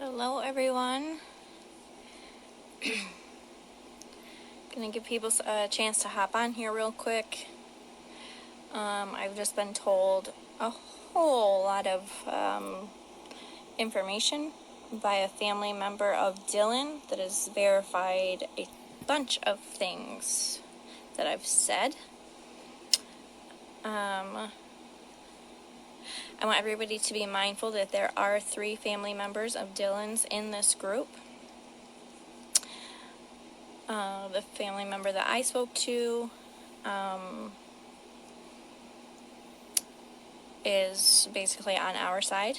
Hello everyone. Gonna give people a chance to hop on here real quick. I've just been told a whole lot of information by a family member of Dylan that has verified a bunch of things that I've said. I want everybody to be mindful that there are 3 family members of Dylan's in this group. The family member that I spoke to is basically on our side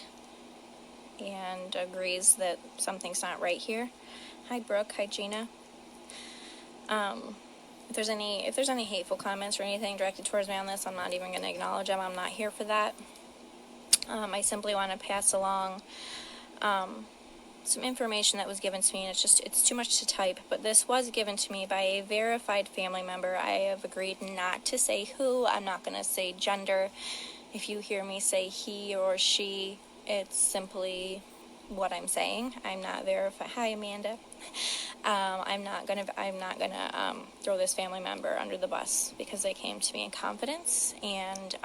and agrees that something's not right here. Hi Brooke, hi Gina. If there's any hateful comments or anything directed towards me on this, I'm not even going to acknowledge them. I'm not here for that. I simply want to pass along some information that was given to me, and it's too much to type, but this was given to me by a verified family member. I have agreed not to say who. I'm not going to say gender. If you hear me say he or she, it's simply what I'm saying. I'm not verified. Hi Amanda. I'm not gonna throw this family member under the bus because they came to me in confidence, and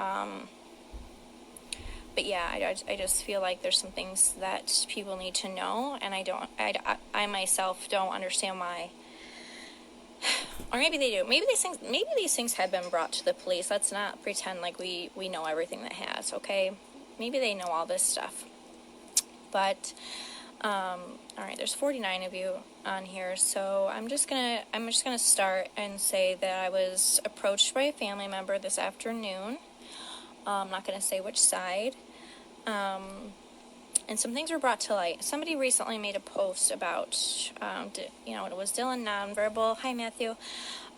but yeah, I just feel like there's some things that people need to know, and I myself don't understand why. Or maybe they do. Maybe these things have been brought to the police. Let's not pretend like we know everything that has, okay? Maybe they know all this stuff. But all right, there's 49 of you on here, so I'm just gonna start and say that I was approached by a family member this afternoon. I'm not going to say which side. And some things were brought to light. Somebody recently made a post about, was Dylan nonverbal? Hi, Matthew.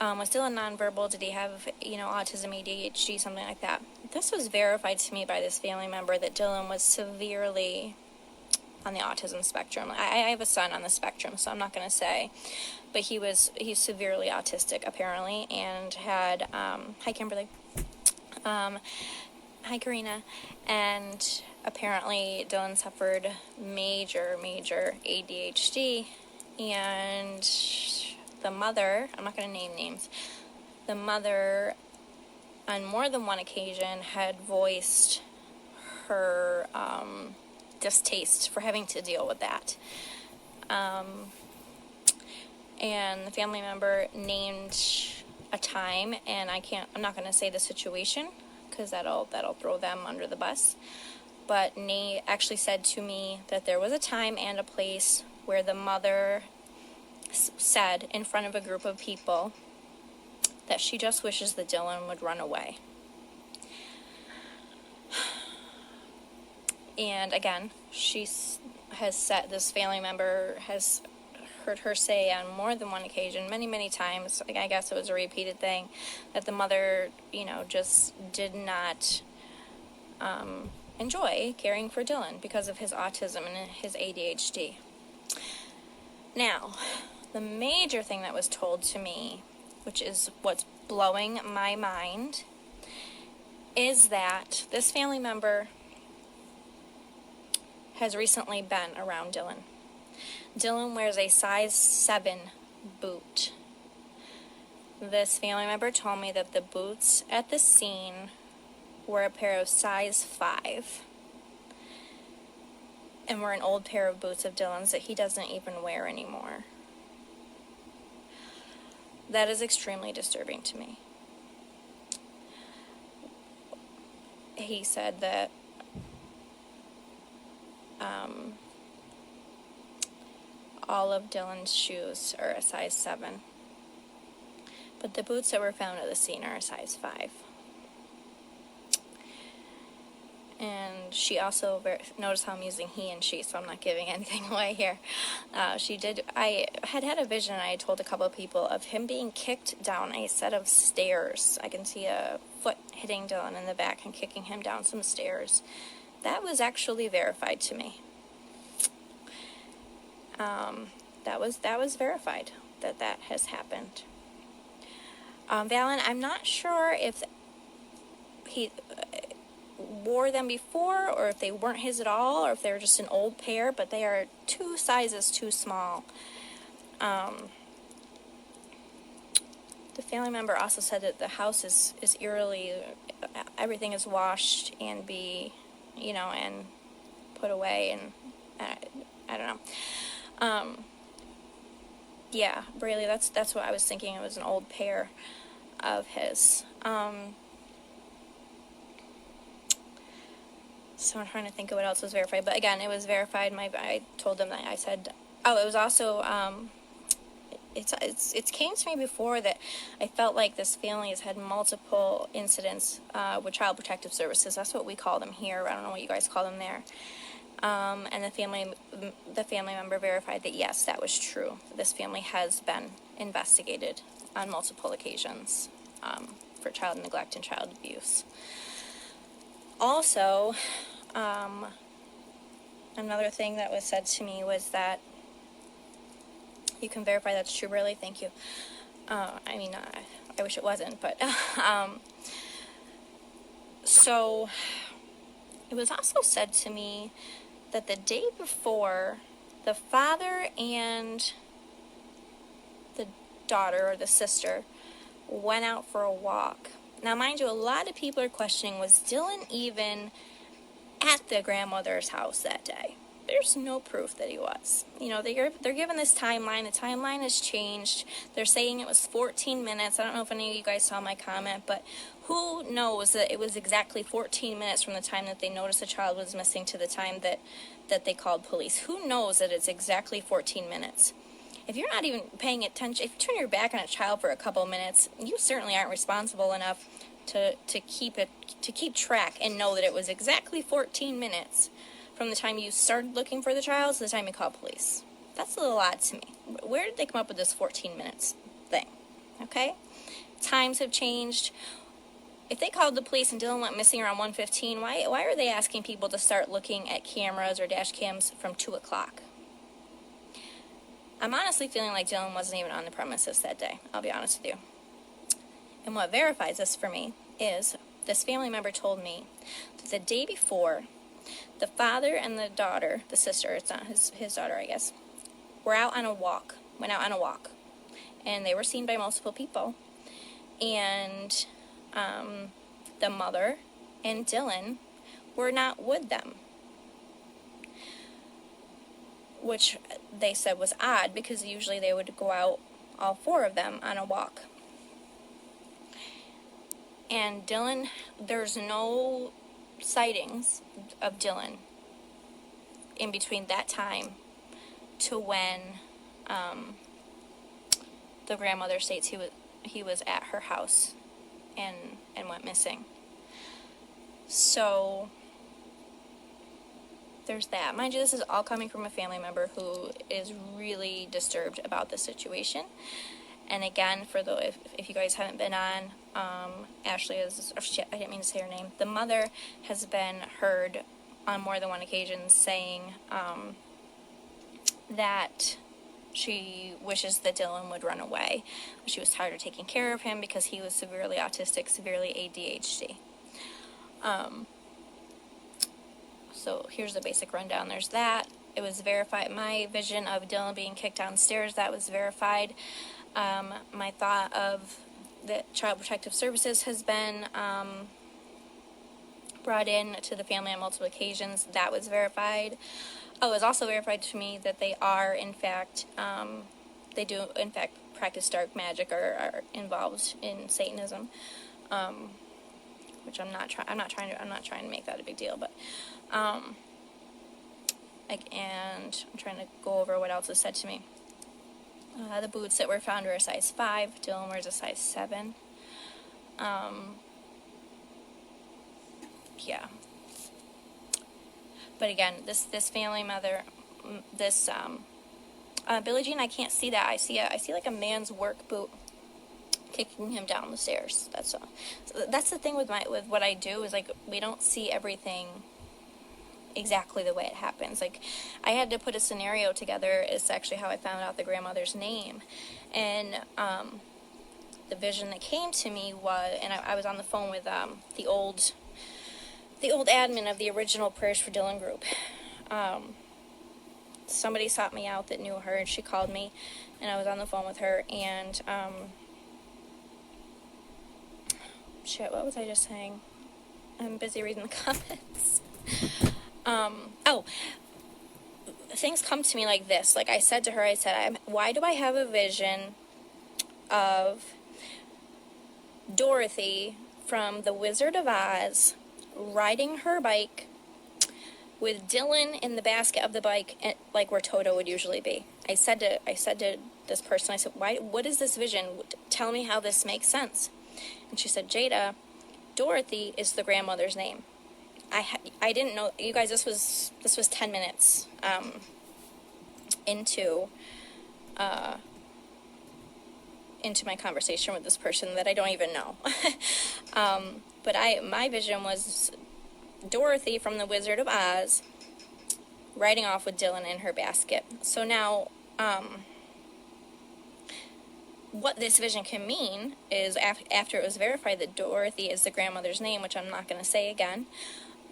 Was Dylan nonverbal? Did he have, autism, ADHD, something like that? This was verified to me by this family member that Dylan was severely on the autism spectrum. I have a son on the spectrum, so I'm not going to say. But he's severely autistic, apparently, and had, hi, Kimberly. Hi, Karina. And apparently Dylan suffered major ADHD, and the mother, I'm not going to name names, the mother on more than one occasion had voiced her distaste for having to deal with that. And the family member named a time, and I'm not going to say the situation, because that'll throw them under the bus. But Nate actually said to me that there was a time and a place where the mother said in front of a group of people that she just wishes that Dylan would run away. And again, this family member has heard her say on more than one occasion, many times, I guess it was a repeated thing, that the mother, just did not enjoy caring for Dylan because of his autism and his ADHD. Now, the major thing that was told to me, which is what's blowing my mind, is that this family member has recently been around Dylan. Dylan wears a size 7 boot. This family member told me that the boots at the scene were a pair of size 5 and were an old pair of boots of Dylan's that he doesn't even wear anymore. That is extremely disturbing to me. He said that all of Dylan's shoes are a size 7, but the boots that were found at the scene are a size 5. And she also, notice how I'm using he and she, so I'm not giving anything away here. I had a vision, I had told a couple of people, of him being kicked down a set of stairs. I can see a foot hitting Dylan in the back and kicking him down some stairs. That was actually verified to me. That was verified that has happened. Valen, I'm not sure if wore them before, or if they weren't his at all, or if they were just an old pair, but they are 2 sizes too small. The family member also said that the house is eerily, everything is washed and and put away, and I don't know. Yeah, Braley, that's what I was thinking. It was an old pair of his. So I'm trying to think of what else was verified. But again, it was verified. I told them that. I said, oh, it was also, it's came to me before that I felt like this family has had multiple incidents with Child Protective Services. That's what we call them here. I don't know what you guys call them there. And the family member verified that yes, that was true. This family has been investigated on multiple occasions for child neglect and child abuse. Also, another thing that was said to me was that you can verify that's true, really. Thank you. I wish it wasn't, but so it was also said to me that the day before, the father and the daughter or the sister went out for a walk. Now, mind you, a lot of people are questioning, was Dylan even at the grandmother's house that day? There's no proof that he was. They're given this timeline. The timeline has changed. They're saying it was 14 minutes. I don't know if any of you guys saw my comment, but who knows that it was exactly 14 minutes from the time that they noticed the child was missing to the time that they called police? Who knows that it's exactly 14 minutes? If you're not even paying attention, if you turn your back on a child for a couple of minutes, you certainly aren't responsible enough to keep track and know that it was exactly 14 minutes from the time you started looking for the child to the time you called police. That's a little odd to me. Where did they come up with this 14 minutes thing? Okay? Times have changed. If they called the police and Dylan went missing around 1:15, why are they asking people to start looking at cameras or dash cams from 2 o'clock? I'm honestly feeling like Dylan wasn't even on the premises that day. I'll be honest with you. And what verifies this for me is this family member told me that the day before, the father and the daughter, the sister, it's not his daughter, I guess, went out on a walk. And they were seen by multiple people. And the mother and Dylan were not with them, which they said was odd because usually they would go out, all 4 of them, on a walk. And Dylan, there's no sightings of Dylan in between that time to when the grandmother states he was at her house and went missing. So there's that. Mind you, this is all coming from a family member who is really disturbed about the situation. And again, if you guys haven't been on, Ashley is, I didn't mean to say her name. The mother has been heard on more than one occasion saying that she wishes that Dylan would run away. She was tired of taking care of him because he was severely autistic, severely ADHD. So here's the basic rundown. There's that. It was verified. My vision of Dylan being kicked downstairs, that was verified. My thought of that Child Protective Services has been brought in to the family on multiple occasions, that was verified. Oh, it was also verified to me that they are, in fact, they do, in fact, practice dark magic or are involved in Satanism, which I'm not trying to make that a big deal, but, and I'm trying to go over what else was said to me. The boots that were found were a size 5. Dylan wears a size 7. Yeah. But again, this family mother, Billie Jean, I can't see that. I see like a man's work boot kicking him down the stairs. That's all. So that's the thing with what I do is, like, we don't see everything exactly the way it happens. Like, I had to put a scenario together. It's actually how I found out the grandmother's name. And the vision that came to me was, and I was on the phone with the old the old admin of the original Prayers for Dylan group. Somebody sought me out that knew her, and she called me, and I was on the phone with her, and, shit, what was I just saying? I'm busy reading the comments. Things come to me like this. Like I said to her, why do I have a vision of Dorothy from The Wizard of Oz riding her bike with Dylan in the basket of the bike, like where Toto would usually be? I said to this person, I said, what is this vision? Tell me how this makes sense. And she said, Jada, Dorothy is the grandmother's name. I didn't know, you guys, this was 10 minutes into my conversation with this person that I don't even know. But my vision was Dorothy from The Wizard of Oz riding off with Dylan in her basket. So now, what this vision can mean is after it was verified that Dorothy is the grandmother's name, which I'm not going to say again,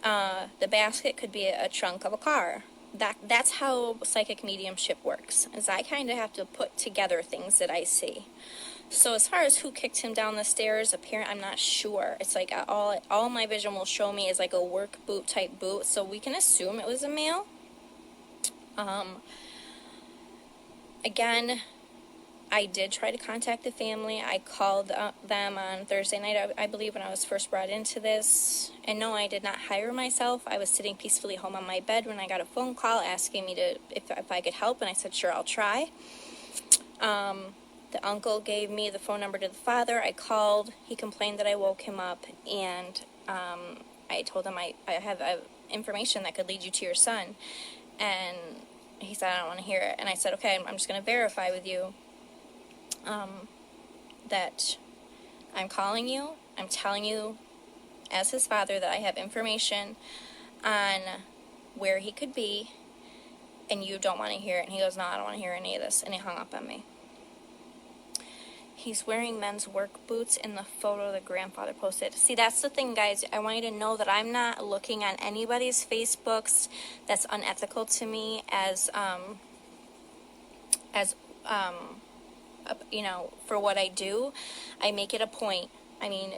the basket could be a trunk of a car. That's how psychic mediumship works, is I kind of have to put together things that I see. So as far as who kicked him down the stairs, I'm not sure. It's like all my vision will show me is like a work boot type boot, so we can assume it was a male. Again, I did try to contact the family. I called them on Thursday night, I believe, when I was first brought into this. And no, I did not hire myself. I was sitting peacefully home on my bed when I got a phone call asking me if I could help, and I said, sure, I'll try. The uncle gave me the phone number to the father. I called. He complained that I woke him up, and I told him I have information that could lead you to your son. And he said, I don't want to hear it. And I said, okay, I'm just going to verify with you that I'm calling you, I'm telling you as his father that I have information on where he could be, and you don't want to hear it. And he goes, no, I don't want to hear any of this, and he hung up on me. He's wearing men's work boots in the photo the grandfather posted. See, that's the thing, guys. I want you to know that I'm not looking on anybody's Facebooks. That's unethical to me for what I do. I make it a point. I mean,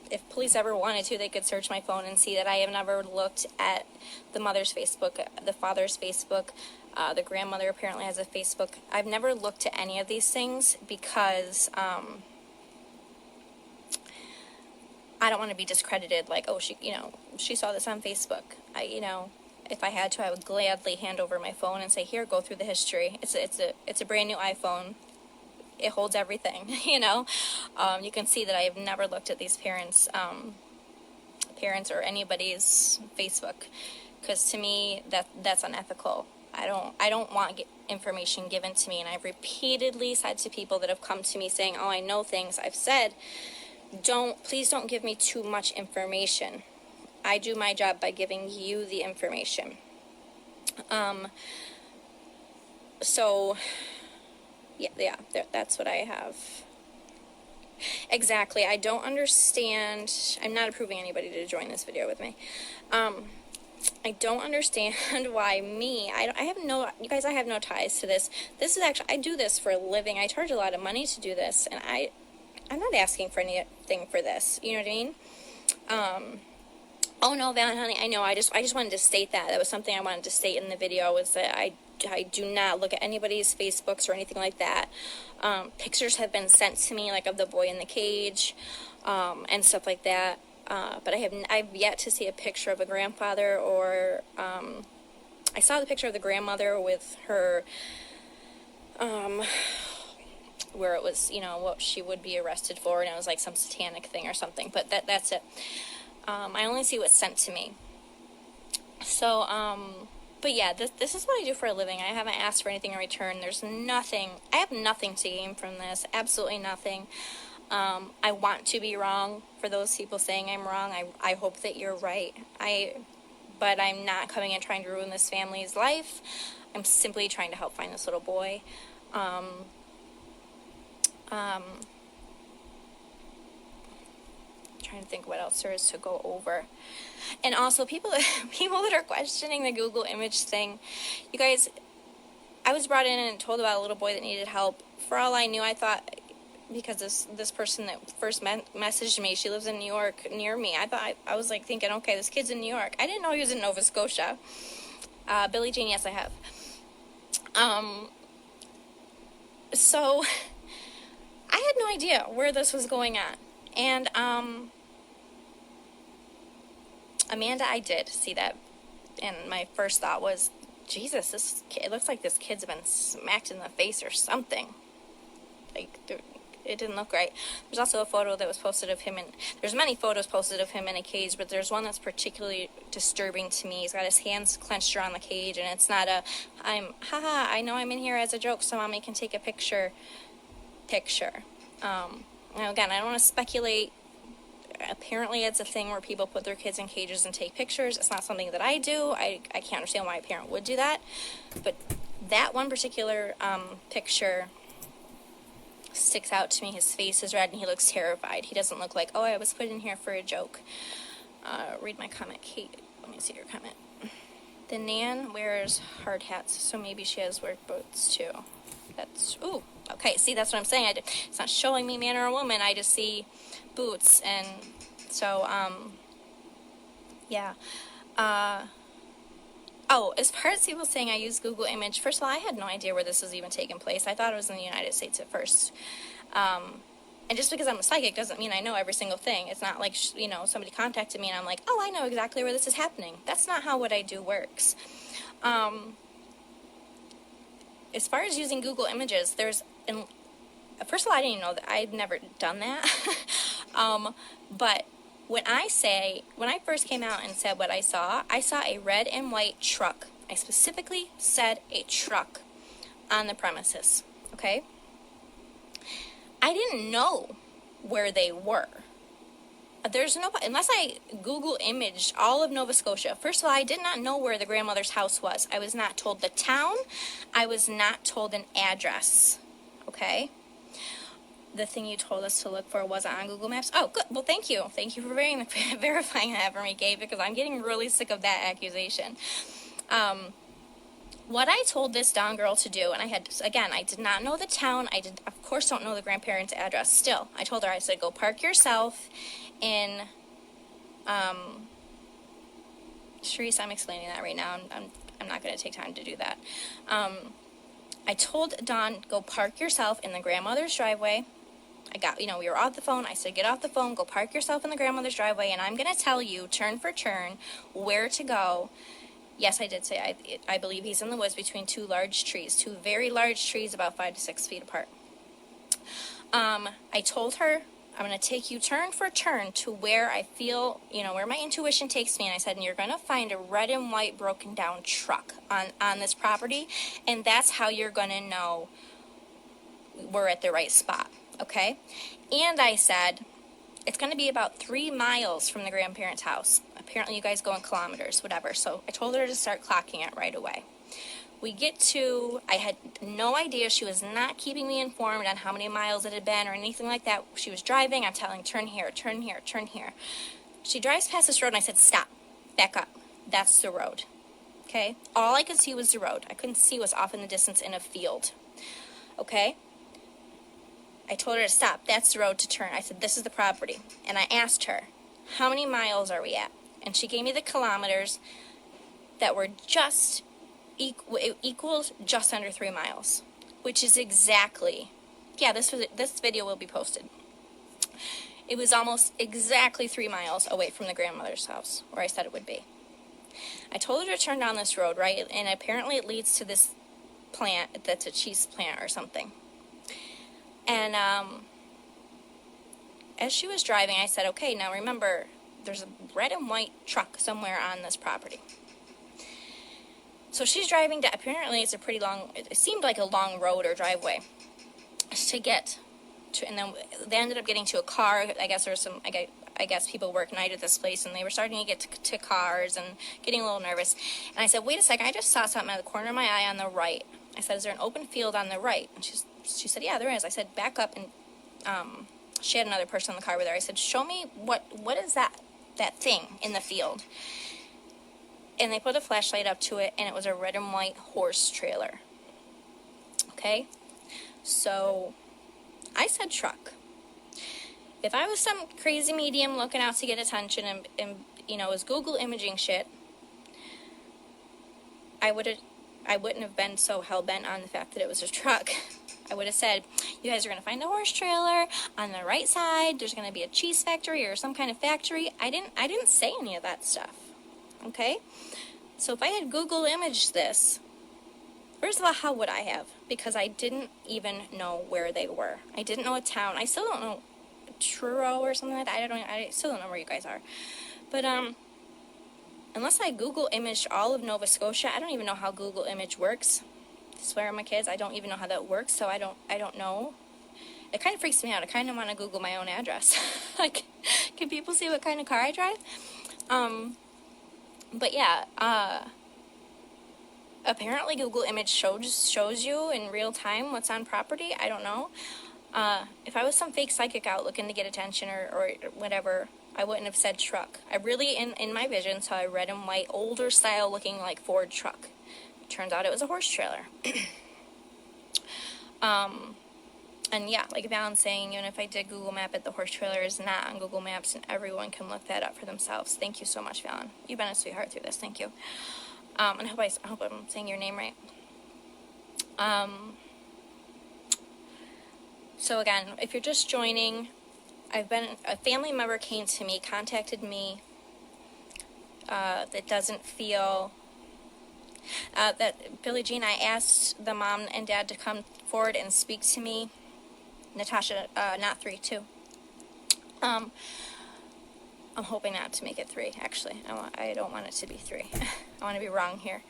if police ever wanted to, they could search my phone and see that I have never looked at the mother's Facebook, the father's Facebook. The grandmother apparently has a Facebook. I've never looked at any of these things because I don't want to be discredited. Like, oh, she saw this on Facebook. If I had to, I would gladly hand over my phone and say, here, go through the history. It's a brand new iPhone. It holds everything. You can see that I have never looked at these parents or anybody's Facebook, because to me that's unethical. I don't want information given to me, and I've repeatedly said to people that have come to me saying, oh, I know things, I've said, please don't give me too much information. I do my job by giving you the information. That's what I have. Exactly. I don't understand. I'm not approving anybody to join this video with me. I don't understand why me. You guys, I have no ties to this. This is actually, I do this for a living. I charge a lot of money to do this, and I'm not asking for anything for this. You know what I mean? Oh no, Val, honey, I know. I just wanted to state that. That was something I wanted to state in the video, was that I do not look at anybody's Facebooks or anything like that. Pictures have been sent to me, like of the boy in the cage, and stuff like that. But I've yet to see a picture of a grandfather, or I saw the picture of the grandmother with her, where it was, what she would be arrested for, and it was like some satanic thing or something. But that's it. I only see what's sent to me. So, but yeah, this is what I do for a living. I haven't asked for anything in return. There's nothing. I have nothing to gain from this. Absolutely nothing. I want to be wrong. For those people saying I'm wrong, I hope that you're right. But I'm not coming and trying to ruin this family's life. I'm simply trying to help find this little boy. trying to think what else there is to go over. And also, people that are questioning the Google image thing, you guys, I was brought in and told about a little boy that needed help. For all I knew, I thought, because this person that first messaged me, she lives in New York near me. I was like thinking, okay, this kid's in New York. I didn't know he was in Nova Scotia. Billie Jean, yes, I have. So I had no idea where this was going on. And Amanda, I did see that, and my first thought was, Jesus, this kid, it looks like this kid's been smacked in the face or something. Like, it didn't look right. There's also a photo that was posted of him, and there's many photos posted of him in a cage, but there's one that's particularly disturbing to me. He's got his hands clenched around the cage, and it's not I know I'm in here as a joke, so mommy can take a picture. Now again, I don't want to speculate. Apparently it's a thing where people put their kids in cages and take pictures. It's not something that I do. I can't understand why a parent would do that, but that one particular picture sticks out to me. His face is red and he looks terrified. He doesn't look like, oh, I was put in here for a joke. Read my comment, Kate. Let me see your comment. The Nan wears hard hats, so maybe she has work boots too. That's, ooh, okay, see, that's what I'm saying. It's not showing me man or a woman. I just see boots, and so, yeah. Oh, as far as people saying I use Google Image, first of all, I had no idea where this was even taking place. I thought it was in the United States at first. And just because I'm a psychic doesn't mean I know every single thing. It's not like, somebody contacted me and I'm like, oh, I know exactly where this is happening. That's not how what I do works. As far as using Google Images, first of all, I didn't even know that. I'd never done that. But when I first came out and said what I saw a red and white truck. I specifically said a truck on the premises, okay? I didn't know where they were. Unless I Google imaged all of Nova Scotia. First of all, I did not know where the grandmother's house was. I was not told the town. I was not told an address, okay? The thing you told us to look for wasn't on Google Maps. Oh, good. Well, thank you. Thank you for verifying that for me, Gabe, because I'm getting really sick of that accusation. What I told this Dawn girl to do, and I did not know the town. I of course, don't know the grandparents' address. Still, I told her, I said, go park yourself in, Sharice, I'm explaining that right now. I'm not going to take time to do that. I told Dawn, go park yourself in the grandmother's driveway. We were off the phone. I said, get off the phone, go park yourself in the grandmother's driveway, and I'm going to tell you, turn for turn, where to go. Yes, I did say, I believe he's in the woods between two very large trees, about 5 to 6 feet apart. I told her, I'm going to take you turn for turn to where I feel, where my intuition takes me. And I said, and you're going to find a red and white broken down truck on this property. And that's how you're going to know we're at the right spot. Okay? And I said, it's going to be about 3 miles from the grandparents' house. Apparently you guys go in kilometers, whatever. So I told her to start clocking it right away. I had no idea. She was not keeping me informed on how many miles it had been or anything like that. She was driving. I'm telling, turn here, turn here, turn here. She drives past this road and I said, stop, back up. That's the road. Okay? All I could see was the road. I couldn't see what's off in the distance in a field. Okay? I told her to stop. That's the road to turn. I said, this is the property. And I asked her, how many miles are we at? And she gave me the kilometers that were just equals just under 3 miles, which is exactly, this video will be posted. It was almost exactly 3 miles away from the grandmother's house, where I said it would be. I told her to turn down this road, right? And apparently it leads to this plant that's a cheese plant or something. And as she was driving, I said, okay, now remember, there's a red and white truck somewhere on this property. So she's driving down. Apparently it's it seemed like a long road or driveway to get to, and then they ended up getting to a car. I guess there was I guess people work night at this place, and they were starting to get to cars and getting a little nervous. And I said, wait a second, I just saw something out of the corner of my eye on the right. I said, is there an open field on the right? And she said, yeah, there is. I said, back up and she had another person in the car with her. I said, show me, what is that thing in the field? And they put a flashlight up to it, and it was a red and white horse trailer. Okay? So I said truck. If I was some crazy medium looking out to get attention and was Google imaging shit, I wouldn't have been so hell-bent on the fact that it was a truck. I would have said, you guys are going to find a horse trailer on the right side. There's going to be a cheese factory or some kind of factory. I didn't say any of that stuff. Okay? So if I had Google imaged this, first of all, how would I have? Because I didn't even know where they were. I didn't know a town. I still don't know Truro or something like that. I still don't know where you guys are. But unless I Google imaged all of Nova Scotia, I don't even know how Google image works. I swear on my kids, I don't even know how that works, so I don't know. It kind of freaks me out. I kind of want to Google my own address. Like, can people see what kind of car I drive? But yeah, apparently Google image shows you in real time what's on property. I don't know. If I was some fake psychic out looking to get attention or whatever, I wouldn't have said truck. I really, in my vision, saw a red and white, older style looking like Ford truck. Turns out it was a horse trailer. And yeah, like Valen's saying, even if I did Google Map it, the horse trailer is not on Google Maps, and everyone can look that up for themselves. Thank you so much, Valen. You've been a sweetheart through this. Thank you. And I hope I'm saying your name right. So again, if you're just joining, a family member came to me, contacted me, that doesn't feel, that Billie Jean, I asked the mom and dad to come forward and speak to me. Natasha, not 3, 2. I'm hoping not to make it 3, actually. I don't want it to be 3. I want to be wrong here.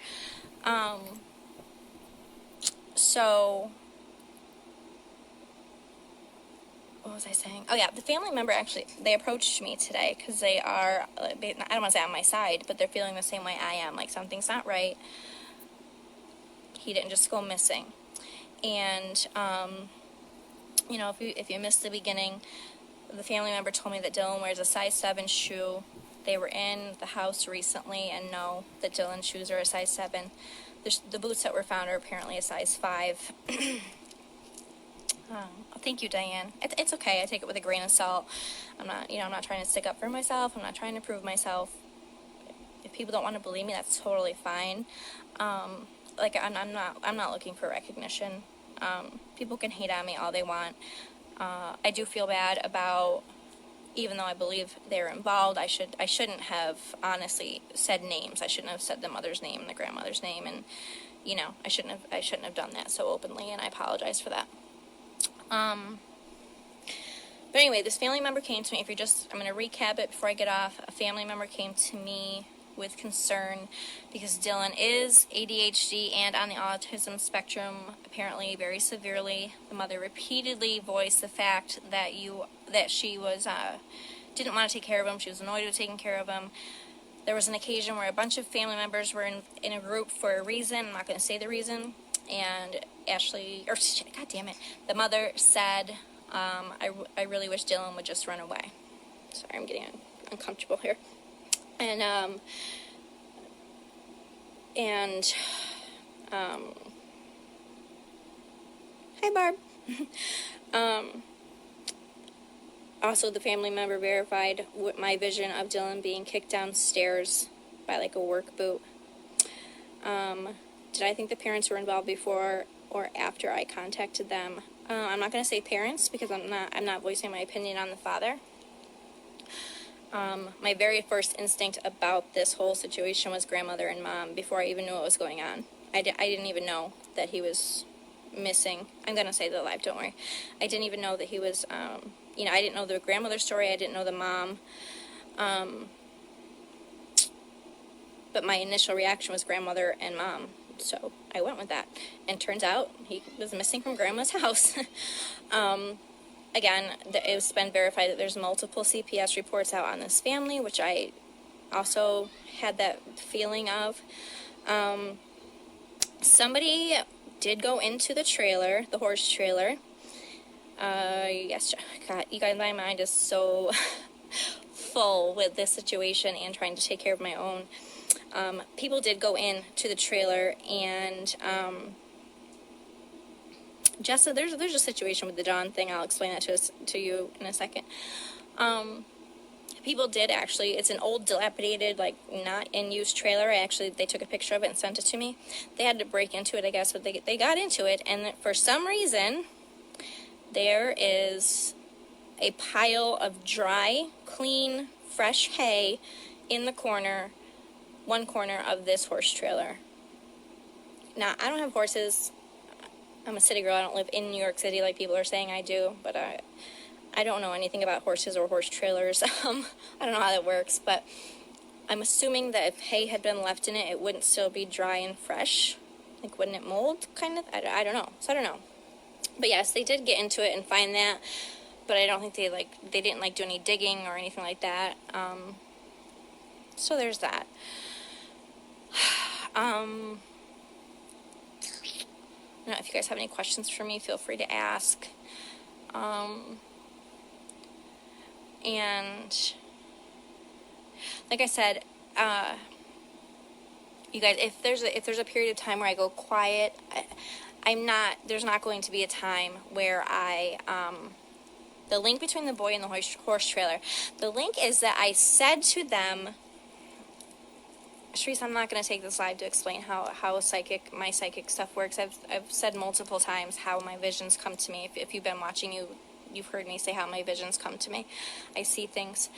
So, what was I saying? Oh yeah, the family member actually, they approached me today because they are, I don't want to say on my side, but they're feeling the same way I am. Like, something's not right. He didn't just go missing. And, if you missed the beginning, the family member told me that Dylan wears a size 7 shoe. They were in the house recently and know that Dylan's shoes are a size 7. The boots that were found are apparently a size 5. Thank you, Diane. It's okay. I take it with a grain of salt. I'm not trying to stick up for myself. I'm not trying to prove myself. If people don't want to believe me, that's totally fine. I'm not looking for recognition. People can hate on me all they want. I do feel bad about, even though I believe they're involved, I shouldn't have honestly said names. I shouldn't have said the mother's name and the grandmother's name, and I shouldn't have done that so openly, and I apologize for that. But anyway, this family member came to me. I'm going to recap it before I get off. A family member came to me with concern because Dylan is ADHD and on the autism spectrum, apparently very severely. The mother repeatedly voiced the fact that she was didn't want to take care of him. She was annoyed with taking care of him. There was an occasion where a bunch of family members were in a group for a reason. I'm not going to say the reason. And God damn it, the mother said, I really wish Dylan would just run away. Sorry, I'm getting uncomfortable here. And hi, Barb. Also, the family member verified my vision of Dylan being kicked downstairs by like a work boot. Did I think the parents were involved before or after I contacted them? I'm not going to say parents because I'm not voicing my opinion on the father. My very first instinct about this whole situation was grandmother and mom before I even knew what was going on. I didn't even know that he was missing. I'm going to say the live, don't worry. I didn't even know that he was, I didn't know the grandmother story. I didn't know the mom. But my initial reaction was grandmother and mom. So I went with that. And turns out he was missing from grandma's house. Again, it's been verified that there's multiple CPS reports out on this family, which I also had that feeling of. Somebody did go into the trailer, the horse trailer. Yes, God, you guys, my mind is so full with this situation and trying to take care of my own. People did go in to the trailer, and Jessa, there's a situation with the John thing. I'll explain that to you in a second. People did actually, it's an old dilapidated, like, not in use trailer. They took a picture of it and sent it to me. They had to break into it, I guess, but they got into it, and for some reason, there is a pile of dry, clean, fresh hay in the corner, one corner of this horse trailer. Now, I don't have horses. I'm a city girl. I don't live in New York City like people are saying I do, but I don't know anything about horses or horse trailers. I don't know how that works, but I'm assuming that if hay had been left in it, it wouldn't still be dry and fresh. Like, wouldn't it mold, kind of? I don't know. So I don't know. But yes, they did get into it and find that, but I don't think they didn't do any digging or anything like that. So there's that. I don't know if you guys have any questions for me, feel free to ask. And like I said, you guys, if there's a period of time where I go quiet, there's not going to be a time where the link between the boy and the horse trailer, the link is that I said to them, Sharice, I'm not going to take this live to explain how my psychic stuff works. I've said multiple times how my visions come to me. If you've been watching, you've heard me say how my visions come to me. I see things.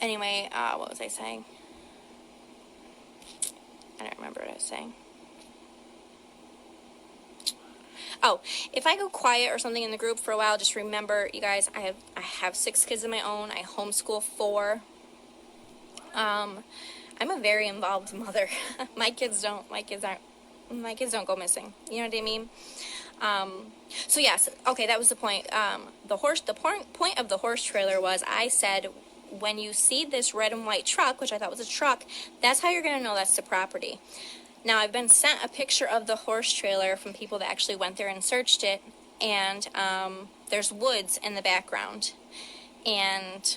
Anyway, what was I saying? I don't remember what I was saying. Oh, if I go quiet or something in the group for a while, just remember, you guys, I have 6 kids of my own. I homeschool 4. I'm a very involved mother. My kids don't go missing. You know what I mean? So yes, okay, that was the point. The point of the horse trailer was, I said, when you see this red and white truck, which I thought was a truck, that's how you're going to know that's the property. Now, I've been sent a picture of the horse trailer from people that actually went there and searched it, and there's woods in the background, and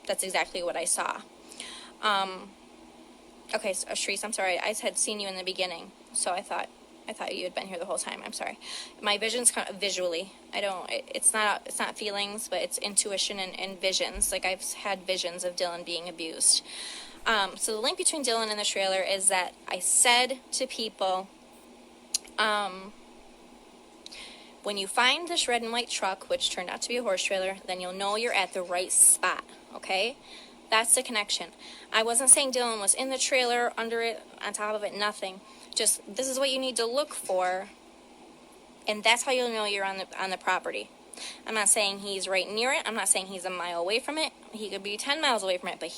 that's exactly what I saw. Okay, so, Sharice, I'm sorry, I had seen you in the beginning, so I thought you had been here the whole time. I'm sorry. My vision's kind of visually. It's not feelings, but it's intuition and visions. Like, I've had visions of Dylan being abused. So the link between Dylan and the trailer is that I said to people, when you find this red and white truck, which turned out to be a horse trailer, then you'll know you're at the right spot, okay? That's the connection. I wasn't saying Dylan was in the trailer, under it, on top of it, nothing. Just, this is what you need to look for, and that's how you'll know you're on the property. I'm not saying he's right near it. I'm not saying he's a mile away from it. He could be 10 miles away from it, but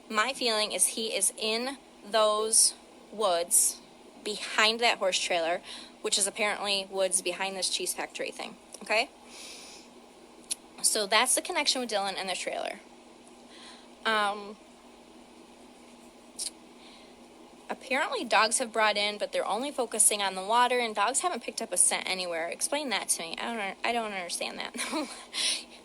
my feeling is he is in those woods behind that horse trailer, which is apparently woods behind this cheese factory thing, okay? So that's the connection with Dylan and the trailer. Apparently dogs have brought in, but they're only focusing on the water, and dogs haven't picked up a scent anywhere. Explain that to me. I don't understand that.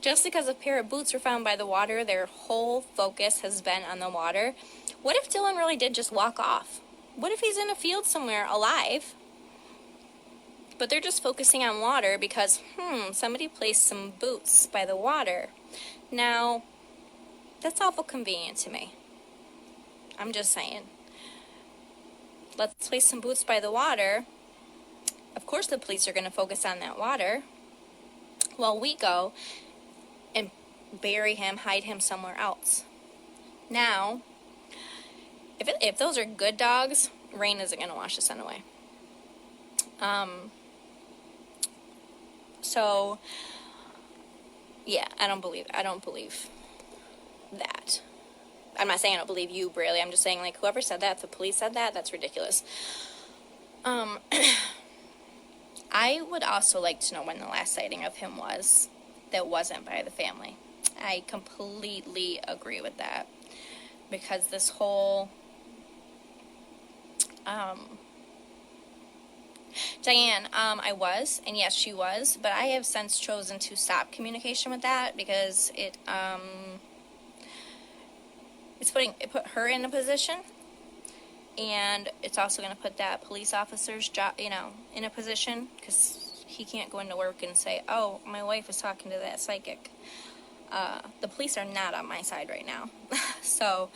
Just because a pair of boots were found by the water, their whole focus has been on the water. What if Dylan really did just walk off? What if he's in a field somewhere alive, but they're just focusing on water because, somebody placed some boots by the water. Now, that's awful convenient to me. I'm just saying. Let's place some boots by the water. Of course the police are going to focus on that water, while we go and bury him, hide him somewhere else. Now, if those are good dogs, rain isn't going to wash the scent away. So, yeah, I don't believe that. I'm not saying I don't believe you, Braley. I'm just saying, like, whoever said that, if the police said that, that's ridiculous. I would also like to know when the last sighting of him was that wasn't by the family. I completely agree with that. Because this whole, Diane, I was, and yes, she was, but I have since chosen to stop communication with that because it put her in a position, and it's also going to put that police officer's job, in a position, because he can't go into work and say, oh, my wife was talking to that psychic. The police are not on my side right now. So,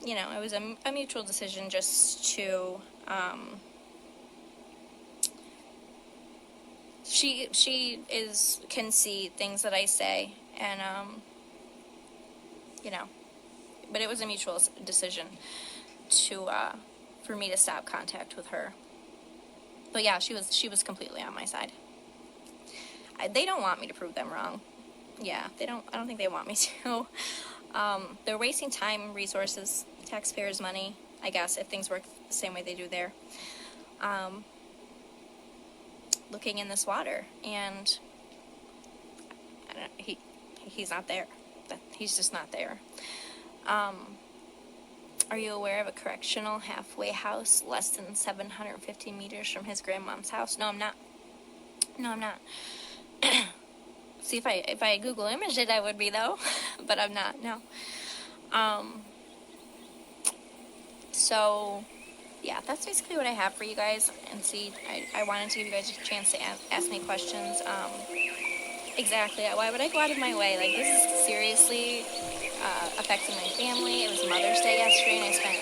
it was a mutual decision just to, she can see things that I say, and, but it was a mutual decision to, for me to stop contact with her. But yeah, she was completely on my side. They don't want me to prove them wrong. Yeah, I don't think they want me to. They're wasting time, resources, taxpayers' money, I guess, if things work the same way they do there. Looking in this water, and he's not there. He's just not there. Are you aware of a correctional halfway house less than 750 meters from his grandmom's house? No, I'm not. See, if I Google imaged it, I would be, though. But I'm not, no. So, yeah, that's basically what I have for you guys. And see, I wanted to give you guys a chance to ask me questions. Exactly. Why would I go out of my way? Like, this is seriously affecting my family. It was Mother's Day yesterday, and I spent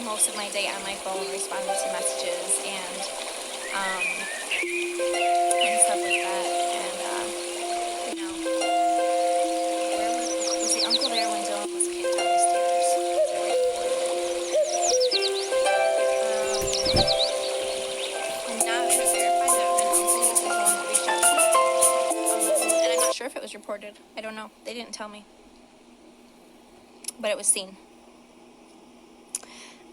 most of my day on my phone responding to messages and stuff like that. And, was the uncle there when Dylan was kicked down the stairs? I'm not going to verify that an uncle was the one that reached out to me. And I'm not sure if it was reported. I don't know. They didn't tell me. But it was seen.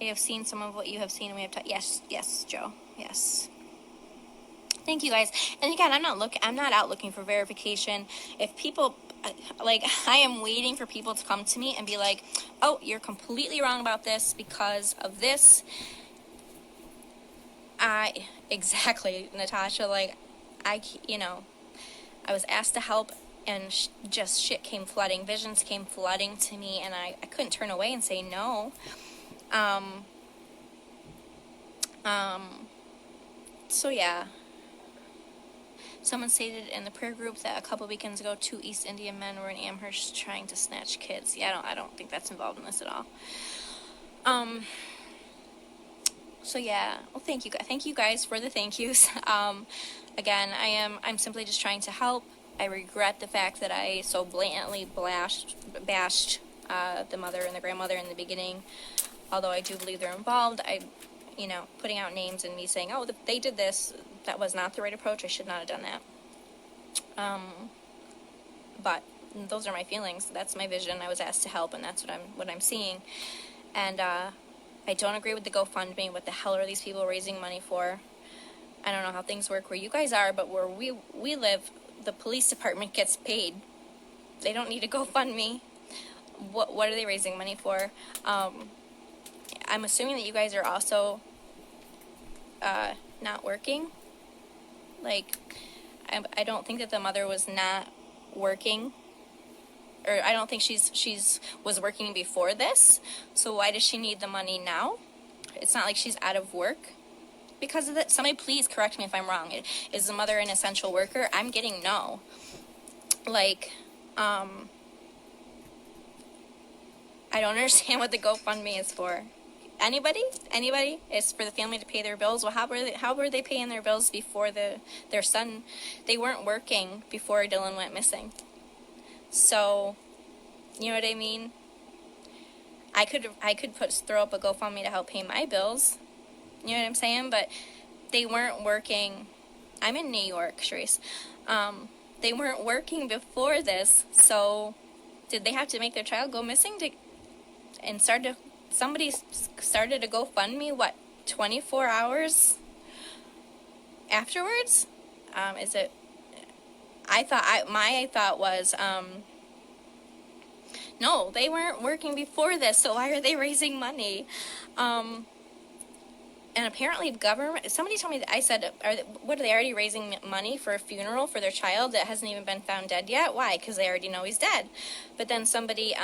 I have seen some of what you have seen, and we have yes, Joe, yes. Thank you, guys. And again, I'm not out looking for verification. If people, I am waiting for people to come to me and be like, oh, you're completely wrong about this because of this. Exactly, Natasha, I was asked to help, and just shit came flooding. Visions came flooding to me, and I couldn't turn away and say no. So yeah. Someone stated in the prayer group that a couple weekends ago, 2 East Indian men were in Amherst trying to snatch kids. Yeah, I don't think that's involved in this at all. So yeah, well, thank you guys for the thank yous. Again, I'm simply just trying to help. I regret the fact that I so blatantly bashed the mother and the grandmother in the beginning. Although I do believe they're involved, putting out names and me saying, oh, they did this, that was not the right approach. I should not have done that. But those are my feelings. That's my vision. I was asked to help, and that's what I'm seeing. And I don't agree with the GoFundMe. What the hell are these people raising money for? I don't know how things work where you guys are, but where we live, the police department gets paid. They don't need a GoFundMe. What are they raising money for? I'm assuming that you guys are also not working. I don't think that the mother was not working, or I don't think she's was working before this. So why does she need the money now? It's not like she's out of work because of that. Somebody please correct me if I'm wrong. Is the mother an essential worker? I'm getting no. I don't understand what the GoFundMe is for. Anybody? It's for the family to pay their bills. Well, how were they paying their bills before their son? They weren't working before Dylan went missing. So, you know what I mean? I could throw up a GoFundMe to help pay my bills. You know what I'm saying? But they weren't working. I'm in New York, Sharice. They weren't working before this. So, did they have to make their child go missing somebody started a GoFundMe, 24 hours afterwards? My thought was, no, they weren't working before this, so why are they raising money? And And apparently government, somebody told me that, I said, what are they already raising money for a funeral for their child that hasn't even been found dead yet? Why? Because they already know he's dead. But then somebody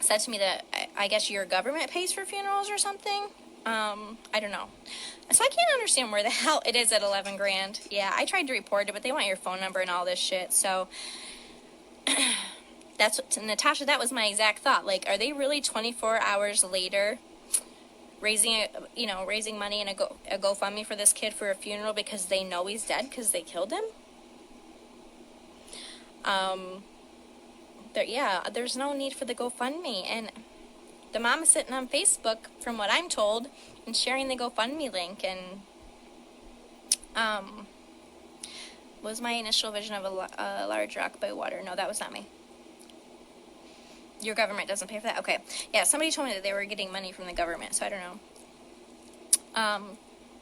said to me that I guess your government pays for funerals or something. I don't know. So I can't understand where the hell it is at 11 grand. Yeah, I tried to report it, but they want your phone number and all this shit. So that's what, Natasha, that was my exact thought. Like, are they really 24 hours later raising money in a GoFundMe for this kid for a funeral because they know he's dead because they killed him? There's no need for the GoFundMe. And the mom is sitting on Facebook, from what I'm told, and sharing the GoFundMe link. And was my initial vision of a large rock by water? No, that was not me. Your government doesn't pay for that? Okay. Yeah, somebody told me that they were getting money from the government, so I don't know.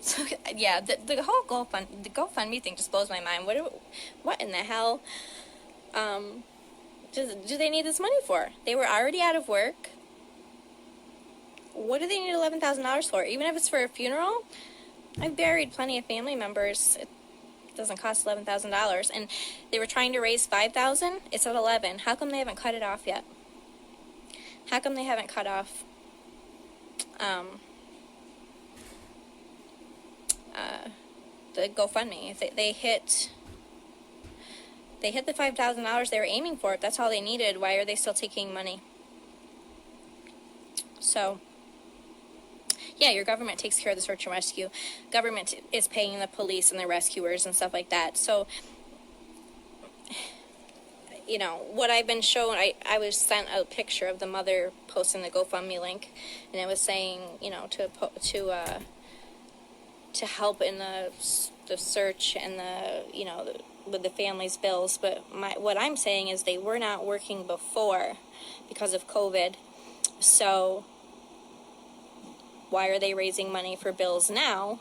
So, yeah, the whole GoFundMe thing just blows my mind. What in the hell do they need this money for? They were already out of work. What do they need $11,000 for? Even if it's for a funeral? I've buried plenty of family members. It doesn't cost $11,000. And they were trying to raise $5,000. It's at $11,000. How come they haven't cut it off yet? How come they haven't cut off the GoFundMe? If they hit the $5,000 they were aiming for, if that's all they needed, why are they still taking money? So, yeah, your government takes care of the search and rescue. Government is paying the police and the rescuers and stuff like that. So, what I've been shown, I was sent a picture of the mother posting the GoFundMe link, and it was saying, to help in the search and with the family's bills. But what I'm saying is they were not working before because of COVID. So why are they raising money for bills now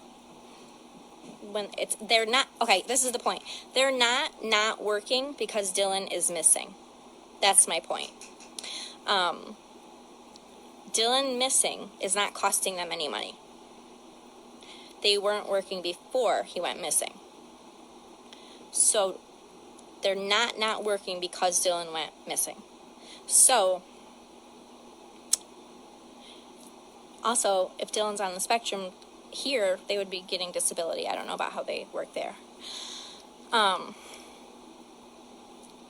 when they're not? Okay, this is the point. They're not working because Dylan is missing. That's my point. Dylan missing is not costing them any money. They weren't working before he went missing. So they're not working because Dylan went missing. So also, if Dylan's on the spectrum here, they would be getting disability. I don't know about how they work there. But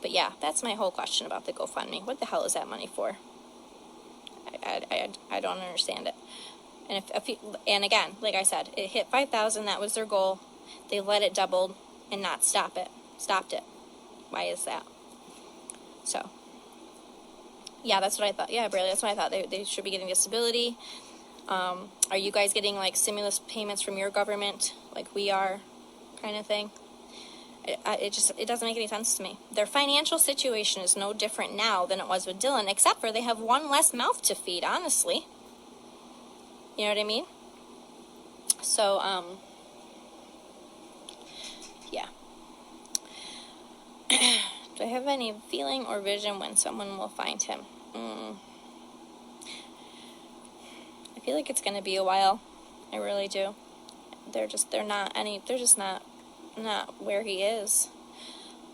yeah, that's my whole question about the GoFundMe. What the hell is that money for? I don't understand it. And again, like I said, it hit 5,000. That was their goal. They let it double and not stopped it. Why is that? So, yeah, that's what I thought. Yeah, Braley, that's what I thought. They should be getting disability. Are you guys getting like stimulus payments from your government, like we are, kind of thing? It doesn't make any sense to me. Their financial situation is no different now than it was with Dylan, except for they have one less mouth to feed, honestly. You know what I mean? So, yeah. Do I have any feeling or vision when someone will find him? I feel like it's going to be a while. I really do. They're just not where he is.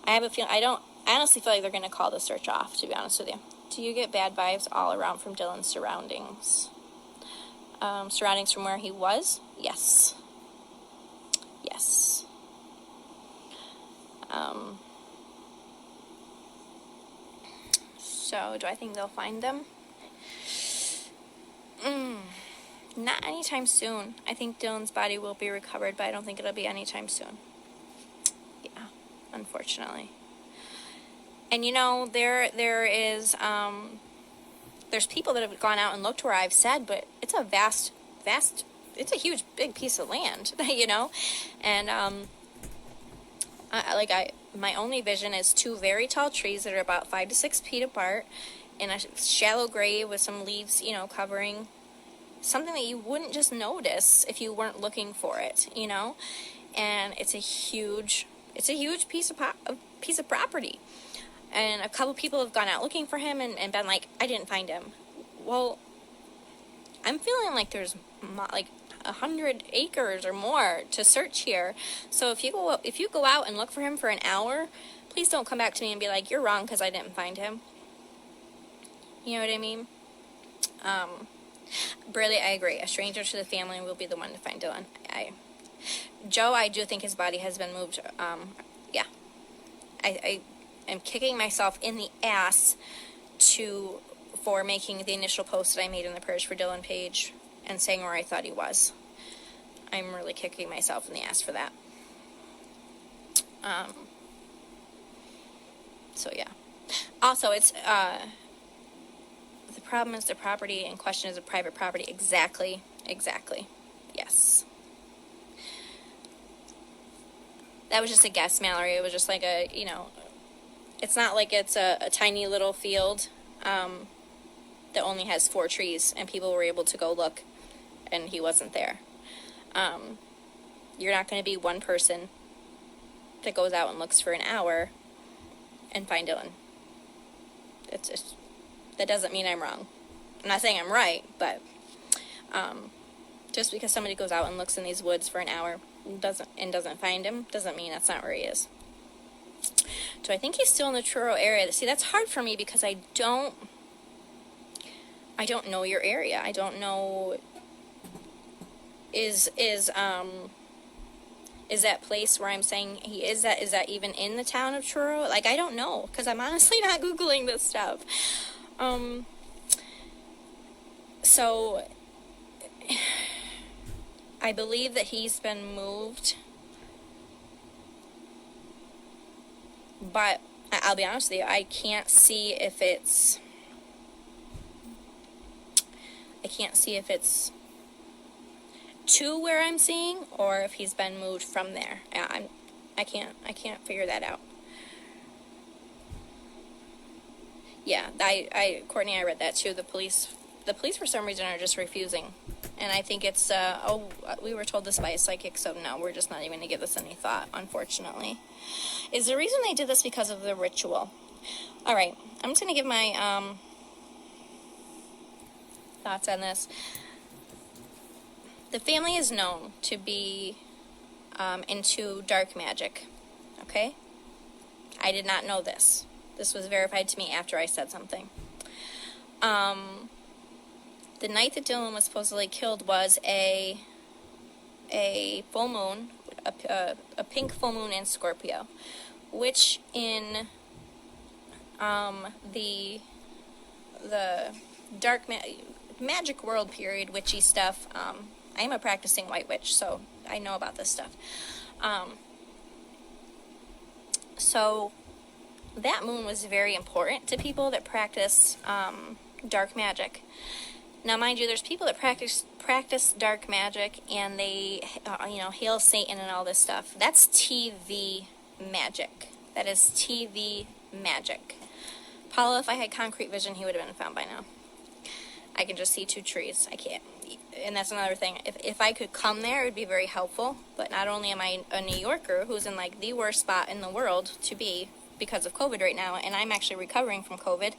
I have a feeling, I honestly feel like they're going to call the search off, to be honest with you. Do you get bad vibes all around from Dylan's surroundings? Surroundings from where he was? Yes. Yes. So, do I think they'll find them? Not anytime soon. I think Dylan's body will be recovered, but I don't think it'll be anytime soon. Yeah, unfortunately. And there is, there's people that have gone out and looked where I've said, but it's a vast, it's a huge, big piece of land, and, my only vision is two very tall trees that are about 5 to 6 feet apart in a shallow grave with some leaves, covering something that you wouldn't just notice if you weren't looking for it, and it's a huge piece of property. And a couple people have gone out looking for him and been like, I didn't find him. Well, I'm feeling like there's 100 acres or more to search here. So if you go out and look for him for an hour, please don't come back to me and be like, you're wrong because I didn't find him. You know what I mean? Really, I agree. A stranger to the family will be the one to find Dylan. Joe, I do think his body has been moved. Yeah. I am kicking myself in the ass for making the initial post that I made in the Prayers for Dylan page and saying where I thought he was. I'm really kicking myself in the ass for that. So yeah. Also, it's the problem is the property in question is a private property. Exactly. Yes. That was just a guess, Mallory. It was just like a, it's not like it's a tiny little field that only has 4 trees and people were able to go look and he wasn't there. You're not going to be one person that goes out and looks for an hour and find Dylan. That doesn't mean I'm wrong. I'm not saying I'm right, but just because somebody goes out and looks in these woods for an hour doesn't find him doesn't mean that's not where he is. Do I think he's still in the Truro area? See, that's hard for me because I don't know your area. I don't know. Is that place where I'm saying he is that even in the town of Truro? Like, I don't know, because I'm honestly not Googling this stuff. So I believe that he's been moved, but I'll be honest with you, I can't see if it's to where I'm seeing, or if he's been moved from there. I can't figure that out. Yeah, Courtney, I read that too. The police for some reason are just refusing, and I think it's we were told this by a psychic, so no, we're just not even gonna give this any thought. Unfortunately, is the reason they did this because of the ritual? All right, I'm just gonna give my thoughts on this. The family is known to be into dark magic, okay? I did not know this. This was verified to me after I said something. The night that Dylan was supposedly killed was a full moon, a pink full moon in Scorpio, which in the dark magic world period, witchy stuff, I am a practicing white witch, so I know about this stuff. So that moon was very important to people that practice dark magic. Now, mind you, there's people that practice dark magic and they, hail Satan and all this stuff. That's TV magic. That is TV magic. Paula, if I had concrete vision, he would have been found by now. I can just see 2 trees. I can't. And that's another thing. If I could come there, it would be very helpful. But not only am I a New Yorker who's in like the worst spot in the world to be because of COVID right now, and I'm actually recovering from COVID,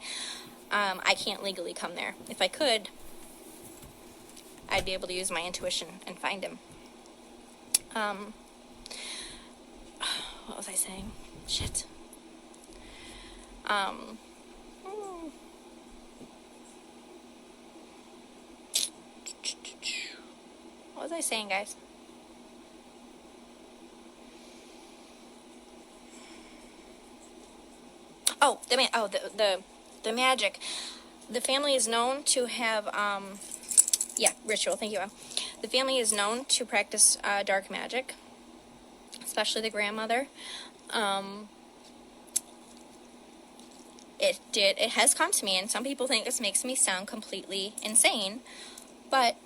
I can't legally come there. If I could, I'd be able to use my intuition and find him. What was I saying? Shit. What was I saying, guys? Oh, the magic. The family is known to have ritual. Thank you, Al. The family is known to practice dark magic, especially the grandmother. It has come to me, and some people think this makes me sound completely insane, but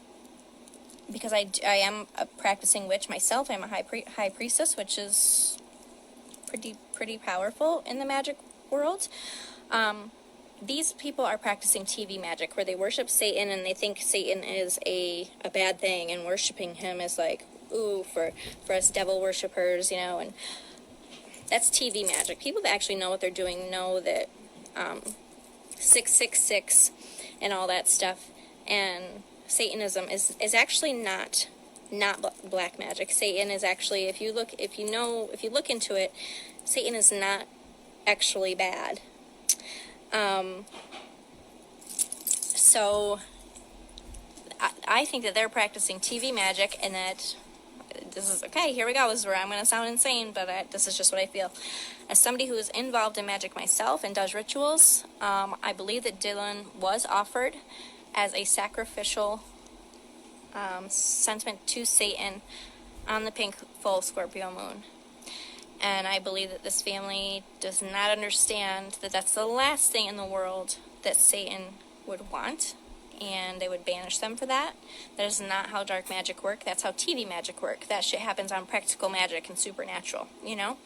because I am a practicing witch myself, I'm a high priestess, which is pretty powerful in the magic world. These people are practicing TV magic, where they worship Satan and they think Satan is a bad thing, and worshiping him is like, ooh, for us devil worshippers, and that's TV magic. People that actually know what they're doing know that 666 and all that stuff, and Satanism is actually not not black magic. Satan is actually, if you look into it, Satan is not actually bad. So I think that they're practicing TV magic, and that this is, okay, here we go, this is where I'm going to sound insane, but this is just what I feel. As somebody who is involved in magic myself and does rituals, I believe that Dylan was offered as a sacrificial sentiment to Satan on the pink full Scorpio moon. And I believe that this family does not understand that that's the last thing in the world that Satan would want, and they would banish them for that. That is not how dark magic works. That's how TV magic works. That shit happens on Practical Magic and Supernatural, you know?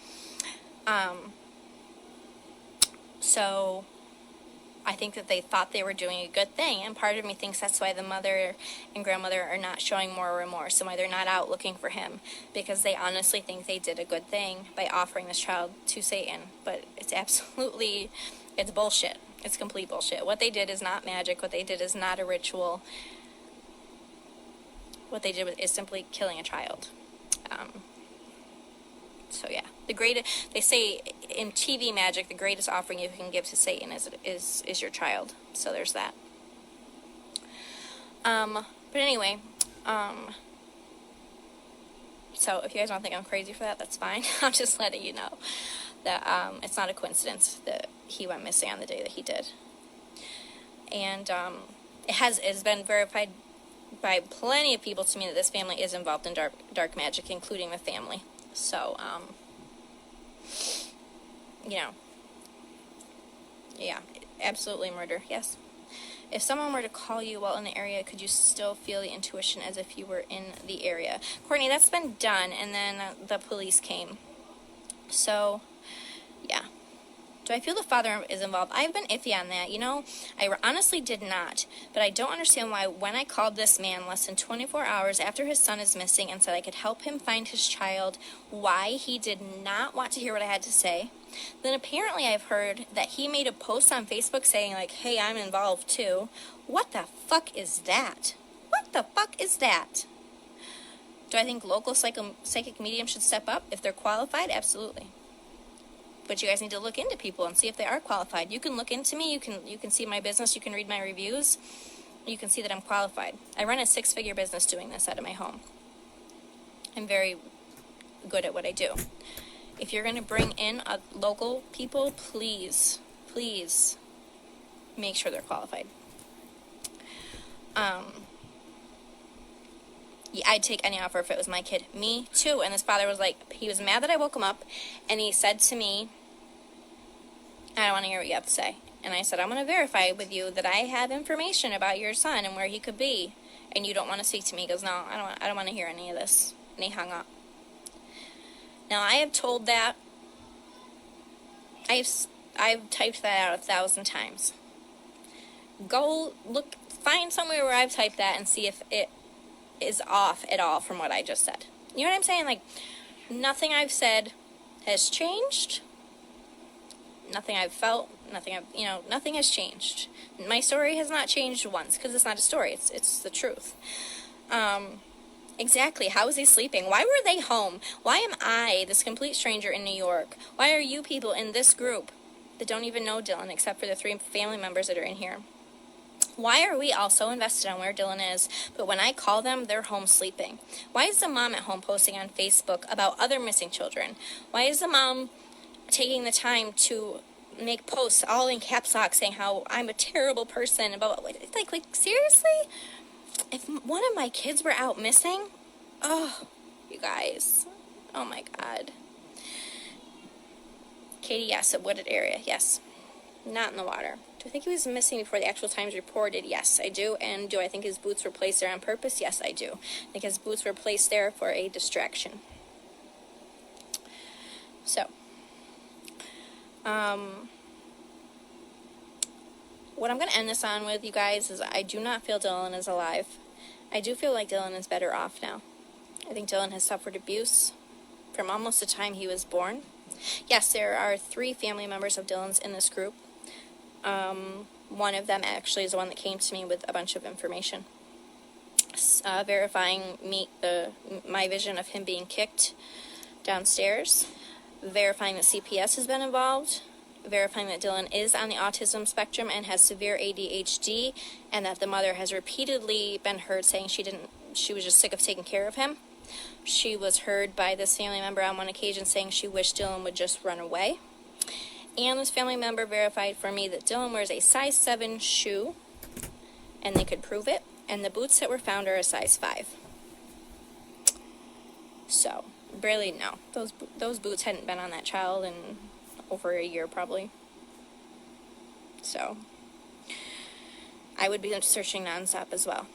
So I think that they thought they were doing a good thing, and part of me thinks that's why the mother and grandmother are not showing more remorse, and why they're not out looking for him, because they honestly think they did a good thing by offering this child to Satan. But it's absolutely, it's bullshit. It's complete bullshit. What they did is not magic. What they did is not a ritual. What they did is simply killing a child. So yeah, they say in TV magic, the greatest offering you can give to Satan is your child. So there's that. But anyway, so if you guys don't think I'm crazy for that, that's fine. I'm just letting you know that it's not a coincidence that he went missing on the day that he did. And it's been verified by plenty of people to me that this family is involved in dark magic, including the family. So, yeah, absolutely murder, yes. If someone were to call you while in the area, could you still feel the intuition as if you were in the area? Courtney, that's been done, and then the police came. So, yeah. Do I feel the father is involved? I've been iffy on that. I honestly did not. But I don't understand why when I called this man less than 24 hours after his son is missing and said I could help him find his child, why he did not want to hear what I had to say. Then apparently I've heard that he made a post on Facebook saying, like, hey, I'm involved too. What the fuck is that? What the fuck is that? Do I think local psychic mediums should step up if they're qualified? Absolutely. But you guys need to look into people and see if they are qualified. You can look into me. You can see my business. You can read my reviews. You can see that I'm qualified. I run a 6-figure business doing this out of my home. I'm very good at what I do. If you're going to bring in local people, please make sure they're qualified. Yeah, I'd take any offer if it was my kid. Me too. And this father was like, he was mad that I woke him up, and he said to me, I don't want to hear what you have to say. And I said, I'm going to verify with you that I have information about your son and where he could be, and you don't want to speak to me. He goes, no, I don't want to hear any of this. And he hung up. Now, I have told that, I've typed that out 1,000 times. Go look, find somewhere where I've typed that and see if it is off at all from what I just said. You know what I'm saying? Like, nothing I've said has changed. Nothing I've felt, nothing has changed. My story has not changed once, because it's not a story, it's the truth. Exactly, how is he sleeping? Why were they home? Why am I, this complete stranger in New York? Why are you people in this group that don't even know Dylan, except for the 3 family members that are in here? Why are we all so invested on where Dylan is, but when I call them, they're home sleeping? Why is the mom at home posting on Facebook about other missing children? Why is the mom taking the time to make posts all in caps lock saying how I'm a terrible person? About like seriously? If one of my kids were out missing, oh, you guys, oh my God. Katie, yes, a wooded area, yes. Not in the water. Do I think he was missing before the actual times reported? Yes, I do. And do I think his boots were placed there on purpose? Yes, I do. I think his boots were placed there for a distraction. So, what I'm going to end this on with, you guys, is I do not feel Dylan is alive. I do feel like Dylan is better off now. I think Dylan has suffered abuse from almost the time he was born. Yes, there are 3 family members of Dylan's in this group. One of them actually is the one that came to me with a bunch of information. verifying my vision of him being kicked downstairs, verifying that CPS has been involved, verifying that Dylan is on the autism spectrum and has severe ADHD, and that the mother has repeatedly been heard saying she was just sick of taking care of him. She was heard by this family member on one occasion saying she wished Dylan would just run away. And this family member verified for me that Dylan wears a size 7 shoe, and they could prove it, and the boots that were found are a size 5. So, really, no. Those boots hadn't been on that child in over a year, probably. So, I would be searching nonstop as well.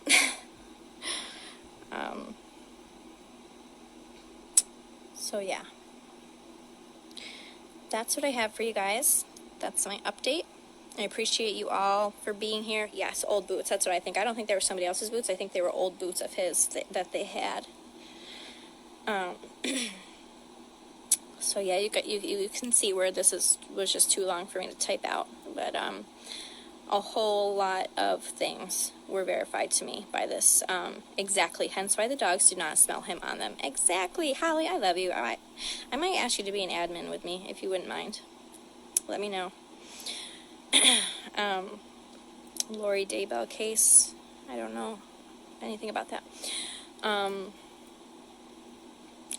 So, yeah. That's what I have for you guys. That's my update. I appreciate you all for being here. Yes, old boots. That's what I think. I don't think they were somebody else's boots. I think they were old boots of his that they had. So yeah, you can see where this was just too long for me to type out. But a whole lot of things were verified to me by this. Exactly. Hence why the dogs did not smell him on them. Exactly. Holly, I love you. I might ask you to be an admin with me if you wouldn't mind. Let me know. Lori Daybell case. I don't know anything about that.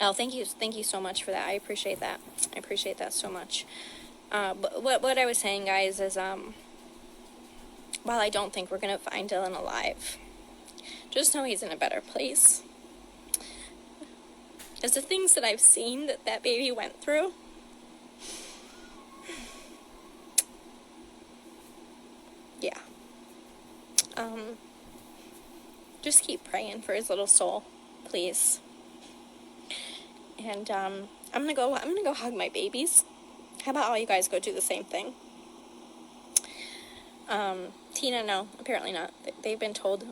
Oh, thank you so much for that. I appreciate that. I appreciate that so much. But what I was saying, guys, is while I don't think we're gonna find Dylan alive, just know he's in a better place. As the things that I've seen that baby went through, yeah. Just keep praying for his little soul, please. And I'm gonna go hug my babies. How about all you guys go do the same thing? Tina, no, apparently not. They've been told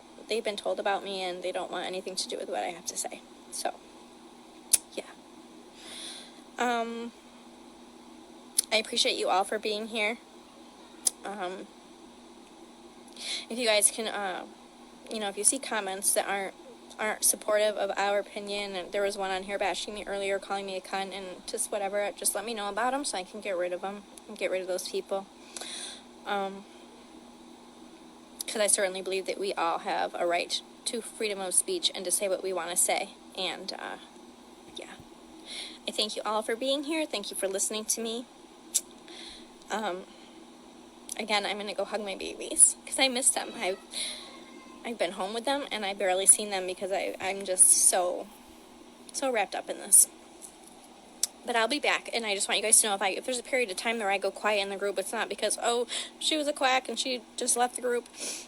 about me, and they don't want anything to do with what I have to say. So, yeah. I appreciate you all for being here. If you guys can, if you see comments that aren't supportive of our opinion, and there was one on here bashing me earlier, calling me a cunt, and just whatever, just let me know about them so I can get rid of them and get rid of those people. Because I certainly believe that we all have a right to freedom of speech and to say what we want to say. And, yeah. I thank you all for being here. Thank you for listening to me. Again, I'm going to go hug my babies because I miss them. I've been home with them, and I barely seen them because I'm just so wrapped up in this. But I'll be back, and I just want you guys to know if there's a period of time where I go quiet in the group, it's not because, oh, she was a quack and she just left the group.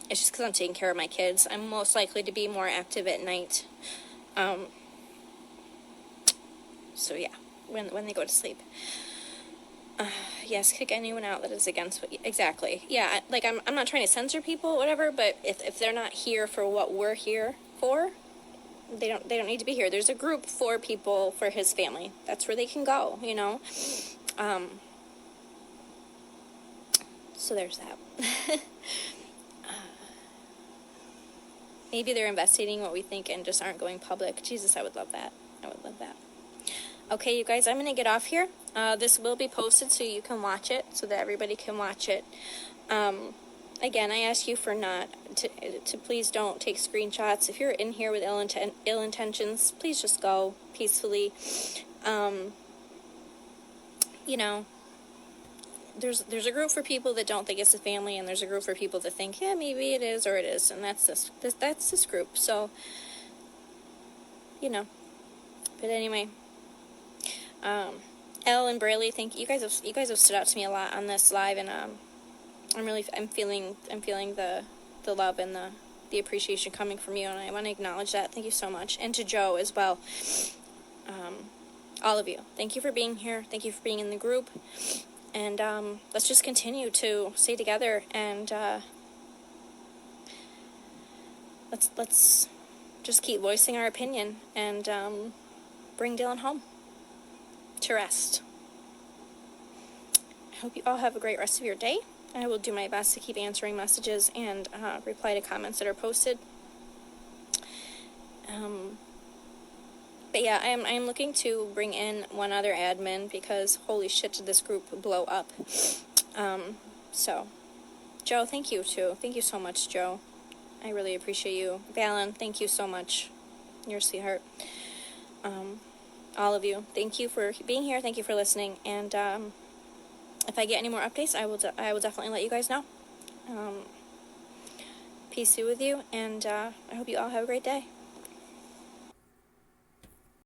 It's just because I'm taking care of my kids. I'm most likely to be more active at night. So yeah, when they go to sleep. Yes, kick anyone out that is against what exactly. Yeah, like I'm not trying to censor people, whatever, but if they're not here for what we're here for, they don't need to be here. There's a group for people, for his family. That's where they can go, So there's that. Maybe they're investigating what we think and just aren't going public. Jesus, I would love that. I would love that. Okay, you guys, I'm going to get off here. This will be posted so you can watch it, so that everybody can watch it. Again, I ask you for not to please don't take screenshots. If you're in here with ill intentions, please just go peacefully. There's a group for people that don't think it's a family, and there's a group for people that think, yeah, maybe it is or it is, and that's this group. So, But anyway. Elle and Braley, thank you. You guys have stood out to me a lot on this live, and I'm feeling the love and the appreciation coming from you, and I want to acknowledge that. Thank you so much, and to Joe as well. All of you, thank you for being here. Thank you for being in the group, and let's just continue to stay together, and let's just keep voicing our opinion and bring Dylan home to rest. I hope you all have a great rest of your day. I will do my best to keep answering messages and reply to comments that are posted. But yeah, I am looking to bring in one other admin because holy shit did this group blow up. So, Joe, thank you too. Thank you so much, Joe. I really appreciate you. Valen, thank you so much. You're a sweetheart. All of you, thank you for being here. Thank you for listening. And if I get any more updates, I will definitely let you guys know. Peace be with you, and I hope you all have a great day.